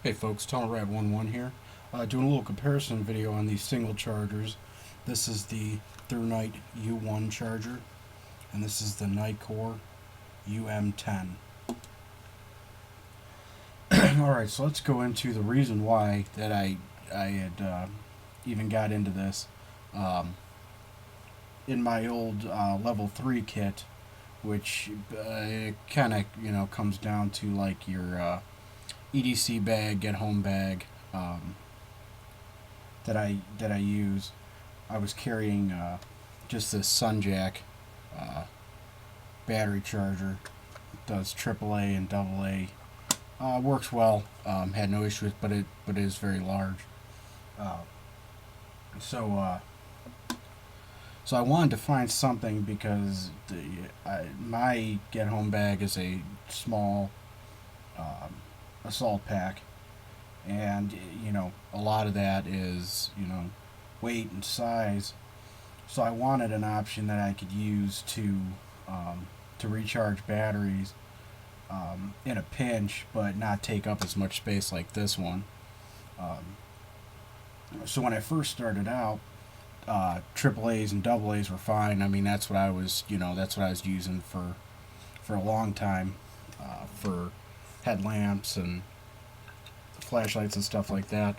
Hey folks, TunnelRat11 here. Doing a little comparison video on these single chargers. This is the Thrunite U1 charger, and this is the Nitecore UM10. Alright, so let's go into the reason why that I had even got into this. In my old level 3 kit, which kind of comes down to like your EDC bag, get home bag that I use. I was carrying just this Sunjack battery charger. It does AAA and AA. Works well. Had no issues, but it is very large. Uh, so so I wanted to find something because my get home bag is a small assault pack, and a lot of that is weight and size. So I wanted an option that I could use to recharge batteries in a pinch, but not take up as much space like this one. So when I first started out, AAA's and AA's were fine. I mean, that's what I was using for a long time, for headlamps and flashlights and stuff like that.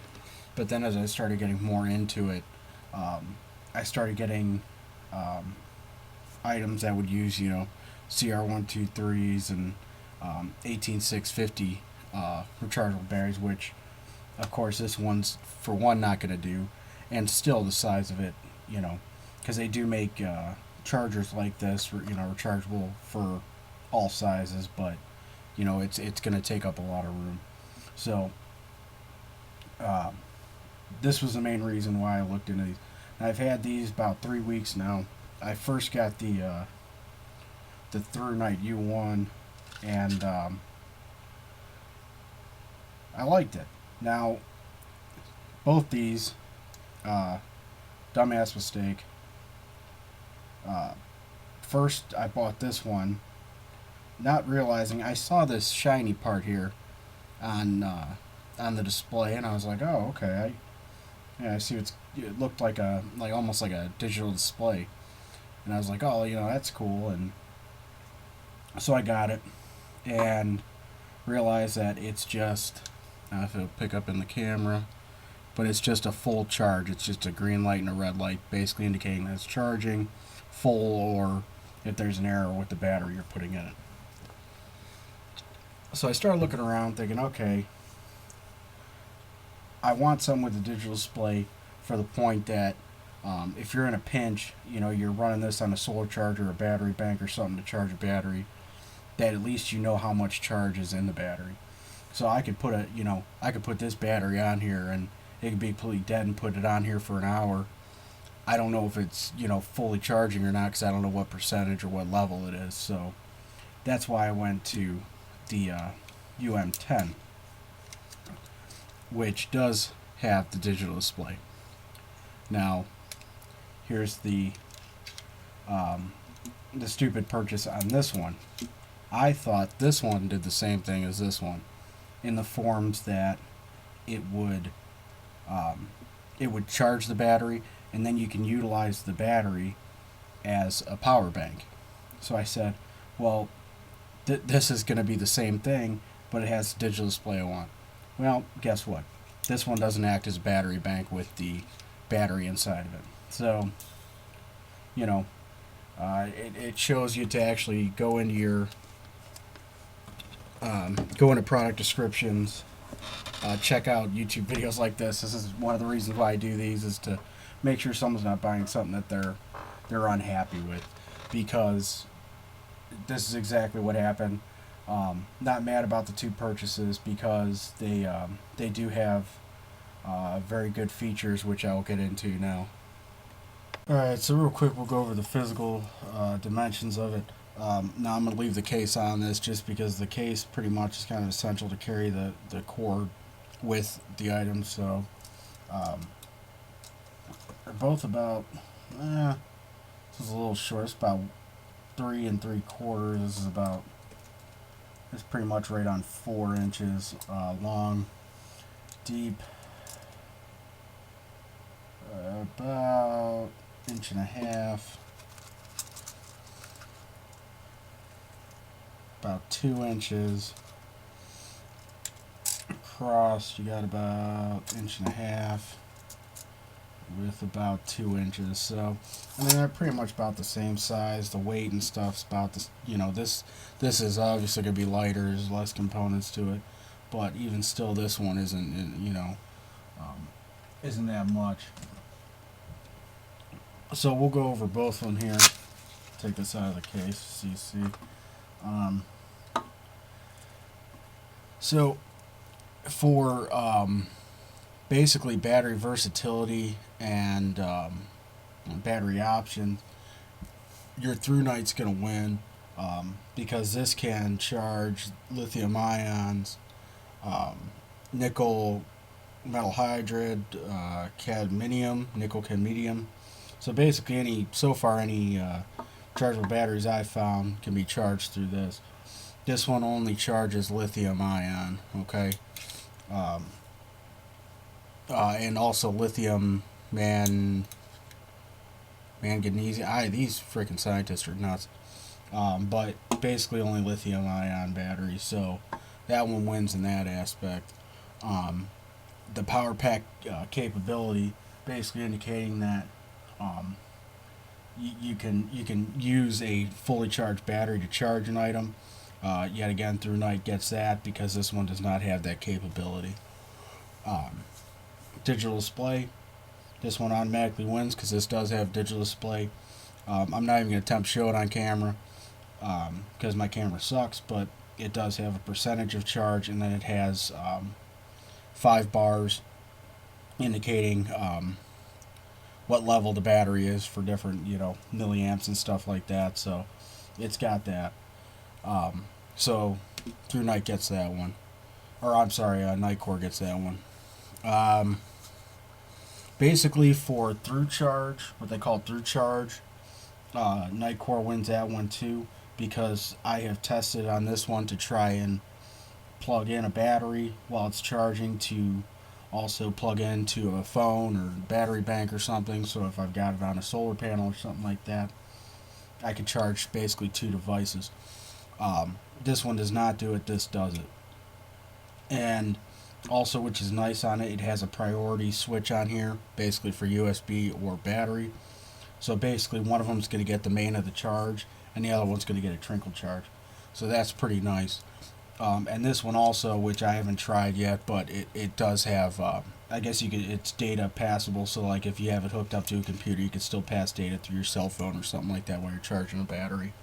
But then as I started getting more into it, I started getting items that would use CR123s and 18650 rechargeable batteries, which of course this one's for one not going to do, and still the size of it, because they do make chargers like this, rechargeable for all sizes, but it's going to take up a lot of room. So this was the main reason why I looked into these. And I've had these about 3 weeks now. I first got the Thrunite U1, and I liked it. Now, both these, dumbass mistake. First, I bought this one, not realizing I saw this shiny part here on the display, and I was like, oh, okay. I see it looked like almost like a digital display, and I was like, oh, that's cool, and so I got it and realized that it's just, I don't know if it'll pick up in the camera, but it's just a full charge. It's just a green light and a red light, basically indicating that it's charging full, or if there's an error with the battery you're putting in it. So I started looking around thinking, okay, I want something with a digital display for the point that if you're in a pinch, you're running this on a solar charger or a battery bank or something to charge a battery, that at least you know how much charge is in the battery. So I could put this battery on here and it could be completely dead and put it on here for an hour. I don't know if it's fully charging or not, because I don't know what percentage or what level it is. So that's why I went to the UM10, which does have the digital display. Now, here's the stupid purchase on this one. I thought this one did the same thing as this one, in the forms that it would charge the battery, and then you can utilize the battery as a power bank. So I said, well, this is going to be the same thing, but it has the digital display I want. Well, guess what? This one doesn't act as a battery bank with the battery inside of it. So, it shows you to actually go into your product descriptions, check out YouTube videos like this. This is one of the reasons why I do these, is to make sure someone's not buying something that they're unhappy with, because this is exactly what happened. Not mad about the two purchases, because they do have very good features, which I will get into now. Alright, so real quick we'll go over the physical dimensions of it. Now I'm going to leave the case on this, just because the case pretty much is kind of essential to carry the cord with the items. So they're both about, this is a little short, it's about 3 3/4. This is about, it's pretty much right on 4 inches long. deep, about 1.5 inches, about 2 inches. Across, you got about 1.5 inches with about 2 inches. So, I mean, they're pretty much about the same size. The weight and stuff's about this. You know, this is obviously going to be lighter. There's less components to it, but even still, this one isn't. You know, isn't that much. So we'll go over both of them here. Take this out of the case so you see. So for basically battery versatility and battery option, your Thrunite's going to win because this can charge lithium ions, nickel metal hydride, nickel cadmium. So basically any chargeable batteries I've found can be charged through this. This one only charges lithium ion, okay? And also lithium manganese. These freaking scientists are nuts. But basically only lithium ion batteries, so that one wins in that aspect. The power pack capability, basically indicating that you can use a fully charged battery to charge an item. Yet again, Thrunite gets that because this one does not have that capability. Digital display, this one automatically wins because this does have digital display. I'm not even going to attempt to show it on camera because my camera sucks, but it does have a percentage of charge, and then it has 5 bars indicating what level the battery is for different, milliamps and stuff like that. So it's got that. So Thrunite gets that one. Or I'm sorry, Nitecore gets that one. Basically for through charge, what they call through charge, Nitecore wins that one too, because I have tested on this one to try and plug in a battery while it's charging to also plug into a phone or battery bank or something. So if I've got it on a solar panel or something like that, I can charge basically 2 devices. This one does not do it, this does it. And also, which is nice on it, it has a priority switch on here, basically for USB or battery. So basically one of them is going to get the main of the charge, and the other one's going to get a trickle charge. So that's pretty nice. And this one also, which I haven't tried yet, but it does have, I guess it's data passable, so like if you have it hooked up to a computer, you can still pass data through your cell phone or something like that while you're charging a battery.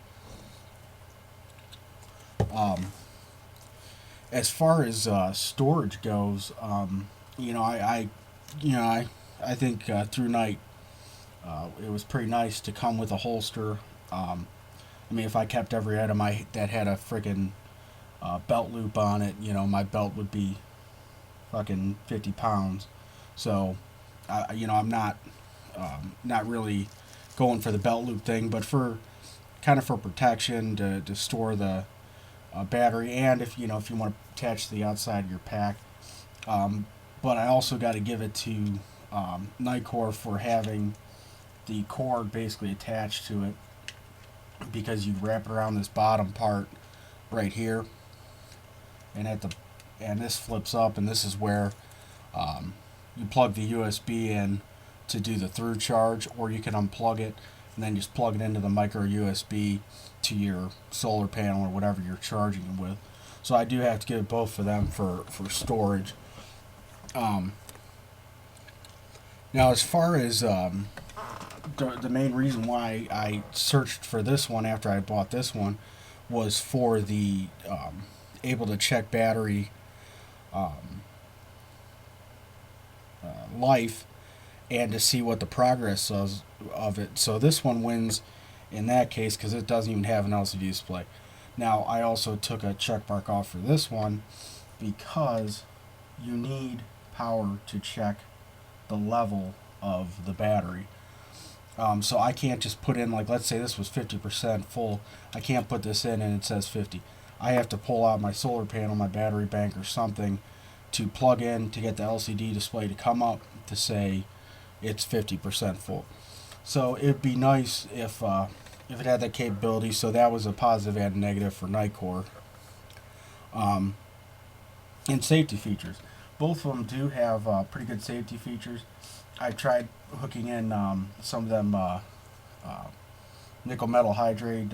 As far as storage goes, I think Thrunite, it was pretty nice to come with a holster. I mean, if I kept every item that had a freaking belt loop on it, my belt would be fucking 50 pounds. So, I'm not really going for the belt loop thing, but for protection to store the battery, and if you want to attach to the outside of your pack. But I also got to give it to Nitecore for having the cord basically attached to it, because you wrap it around this bottom part right here, and this flips up, and this is where you plug the USB in to do the through charge, or you can unplug it and then just plug it into the micro USB to your solar panel or whatever you're charging it with. So I do have to give both of them for storage. Now, as far as the main reason why I searched for this one after I bought this one was for the able to check battery life and to see what the progress is of it. So this one wins in that case because it doesn't even have an LCD display. Now, I also took a check mark off for this one because you need power to check the level of the battery. So I can't just put in, like, let's say this was 50% full. I can't put this in and it says 50. I have to pull out my solar panel, my battery bank or something to plug in to get the LCD display to come up to say it's 50% full. So it'd be nice if it had that capability. So that was a positive and negative for Nitecore. And safety features. Both of them do have pretty good safety features. I tried hooking in some of them nickel metal hydrate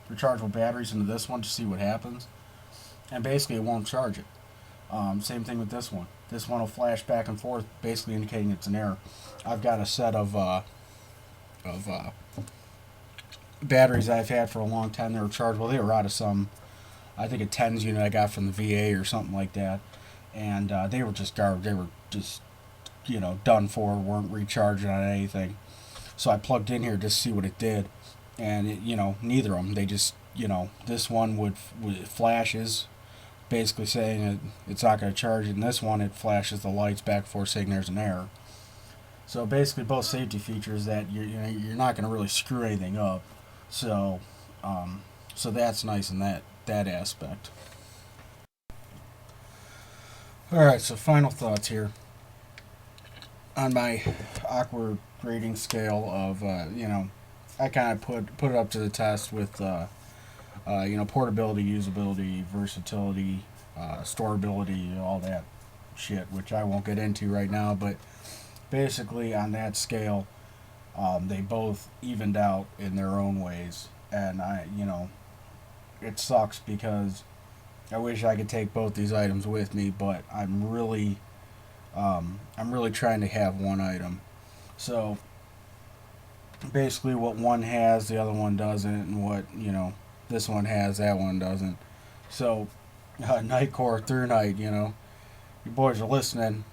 rechargeable batteries into this one to see what happens, and basically it won't charge it. Same thing with this one. This one will flash back and forth, basically indicating it's an error. I've got a set of batteries I've had for a long time. They were rechargeable. They were out of some, I think a TENS unit I got from the VA or something like that, and they were just garbage. They were just done for, weren't recharging on anything. So I plugged in here to see what it did, and neither of them. They just this one would flashes, basically saying it's not going to charge it, and this one it flashes the lights back and forth saying there's an error. So basically both safety features that you're not going to really screw anything up. So so that's nice in that aspect. All right, so final thoughts here on my awkward rating scale of I kind of put it up to the test with portability, usability, versatility, storability, all that shit, which I won't get into right now. But basically, on that scale, they both evened out in their own ways, and it sucks because I wish I could take both these items with me, but I'm really trying to have one item. So basically, what one has, the other one doesn't, and what this one has, that one doesn't. So Nitecore, Thrunite, you boys are listening.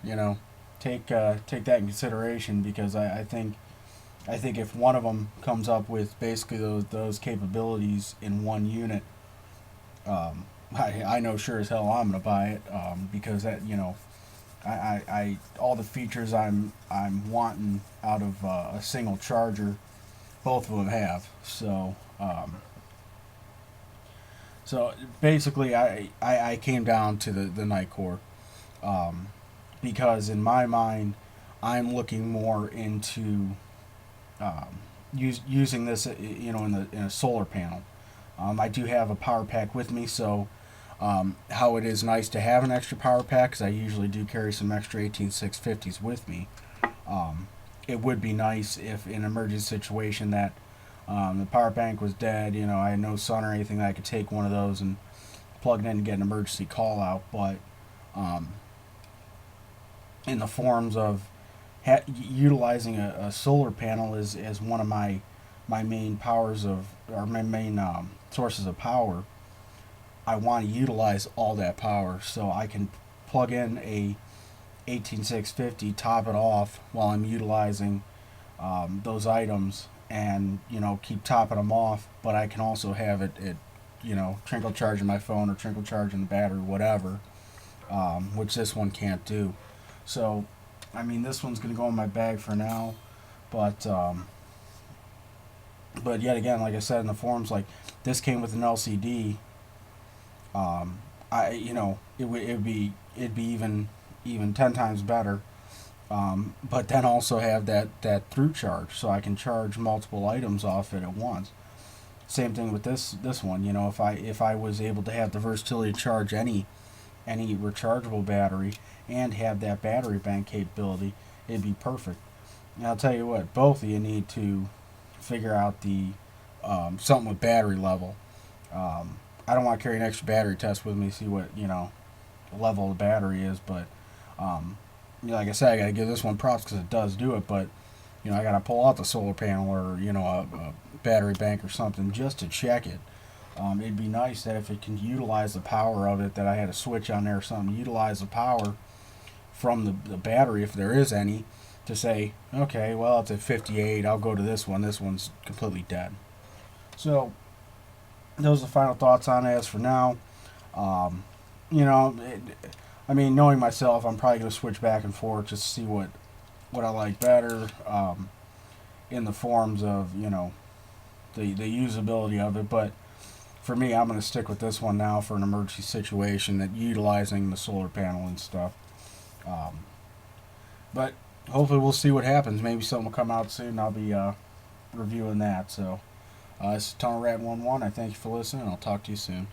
Take that in consideration, because I think if one of them comes up with basically those capabilities in one unit, I know sure as hell I'm gonna buy it, because that I all the features I'm wanting out of a single charger, both of them have. So basically I came down to the Nitecore, because in my mind I'm looking more into using this in a solar panel. I do have a power pack with me, so how it is nice to have an extra power pack, because I usually do carry some extra 18650s with me. It would be nice if in an emergency situation that the power bank was dead, I had no sun or anything, that I could take one of those and plug it in and get an emergency call out. But in the forms of utilizing a solar panel as one of my main powers of, or my main sources of power, I want to utilize all that power, so I can plug in a 18650, top it off while I'm utilizing those items, and keep topping them off. But I can also have it trickle charging my phone or trickle charging the battery, whatever, which this one can't do. So I mean, this one's going to go in my bag for now, but yet again, like I said in the forums, like, this came with an LCD. It'd be even 10 times better. But then also have that through charge, so I can charge multiple items off it at once. Same thing with this one. If I was able to have the versatility to charge any rechargeable battery and have that battery bank capability, it'd be perfect. And I'll tell you what, both of you need to figure out the something with battery level. I don't want to carry an extra battery test with me to see what the level of the battery is, but like I said, I got to give this one props because it does do it. But I got to pull out the solar panel or a battery bank or something just to check it. It'd be nice that if it can utilize the power of it, that I had a switch on there or something, utilize the power from the battery, if there is any, to say, okay, well, it's at 58, I'll go to this one. This one's completely dead. So those are the final thoughts on it as for now. Knowing myself, I'm probably going to switch back and forth just to see what I like better, in the forms of the usability of it. But for me, I'm going to stick with this one now for an emergency situation that utilizing the solar panel and stuff. Um, but hopefully we'll see what happens. Maybe something will come out soon. I'll be reviewing that. So this is Tunnel Rat 11. I thank you for listening. I'll talk to you soon.